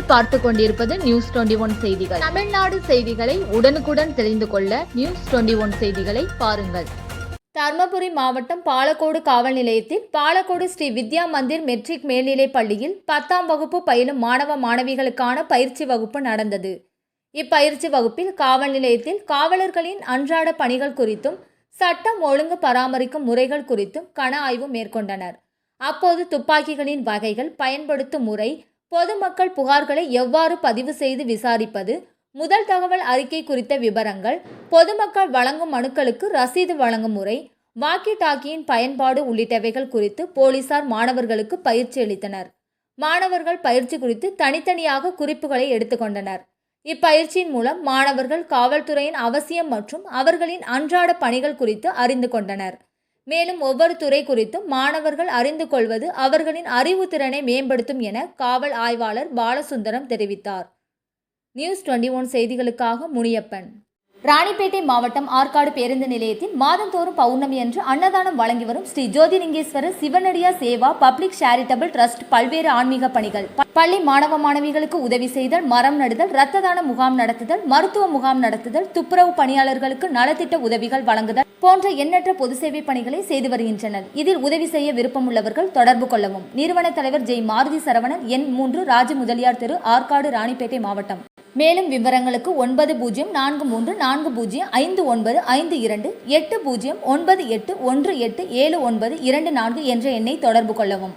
நீங்கள் பார்த்து கொண்டிருப்பது நியூஸ் 21 செய்திகள். தமிழ்நாடு செய்திகளை உடனுக்குடன் தெரிந்து கொள்ள நியூஸ் 21 செய்திகளை பாருங்கள். தர்மபுரி மாவட்டம் பாலக்கோடு காவல் நிலையத்தில் பாலக்கோடு ஸ்ரீ வித்யா மந்திர் மெட்ரிக் மேல்நிலைப் பள்ளியில் 10ஆம் வகுப்பு பயிலும் மாணவ மாணவிகளுக்கான பயிற்சி வகுப்பு நடந்தது. இப்பயிற்சி வகுப்பில் காவல் நிலையத்தில் காவலர்களின் அன்றாட பணிகள் குறித்தும் சட்டம் ஒழுங்கு பராமரிக்கும் முறைகள் குறித்தும் கள ஆய்வு மேற்கொண்டனர். அப்போது துப்பாக்கிகளின் வகைகள், பயன்படுத்தும் முறை, பொதுமக்கள் புகார்களை எவ்வாறு பதிவு செய்து விசாரிப்பது, முதல் தகவல் அறிக்கை குறித்த விவரங்கள், பொதுமக்கள் வழங்கும் மனுக்களுக்கு ரசீது வழங்கும் முறை, வாக்கி டாக்கியின் பயன்பாடு உள்ளிட்டவைகள் குறித்து போலீசார் மாணவர்களுக்கு பயிற்சி அளித்தனர். மாணவர்கள் பயிற்சி குறித்து தனித்தனியாக குறிப்புகளை எடுத்துக்கொண்டனர். இப்பயிற்சியின் மூலம் மாணவர்கள் காவல்துறையின் அவசியம் மற்றும் அவர்களின் அன்றாட பணிகள் குறித்து அறிந்து கொண்டனர். மேலும் ஒவ்வொரு துறை குறித்தும் மாணவர்கள் அறிந்து கொள்வது அவர்களின் அறிவுத்திறனை மேம்படுத்தும் என காவல் ஆய்வாளர் பாலசுந்தரம் தெரிவித்தார். நியூஸ் 21 செய்திகளுக்காக முனியப்பன். ராணிப்பேட்டை மாவட்டம் ஆற்காடு பேருந்து நிலையத்தில் மாதந்தோறும் பௌர்ணமி அன்று அன்னதானம் வழங்கி வரும் Sri Jothilingeswarar சிவனடியா Seva public charitable trust பல்வேறு ஆன்மீக பணிகள், பள்ளி மாணவ மாணவிகளுக்கு உதவி செய்தல், மரம் நடுதல், இரத்த தான முகாம் நடத்துதல், மருத்துவ முகாம் நடத்துதல், துப்புரவு பணியாளர்களுக்கு நலத்திட்ட உதவிகள் வழங்குதல் போன்ற எண்ணற்ற பொது சேவை பணிகளை செய்து வருகின்றனர். இதில் உதவி செய்ய விருப்பமுள்ளவர்கள் தொடர்பு கொள்ளவும். நிறுவன தலைவர் ஜெய் மாருதி சரவணன், எண் 3, ராஜ முதலியார் தெரு, ஆற்காடு, ராணிப்பேட்டை மாவட்டம். மேலும் விவரங்களுக்கு 9040405952 80981817 என்ற எண்ணை தொடர்பு கொள்ளவும்.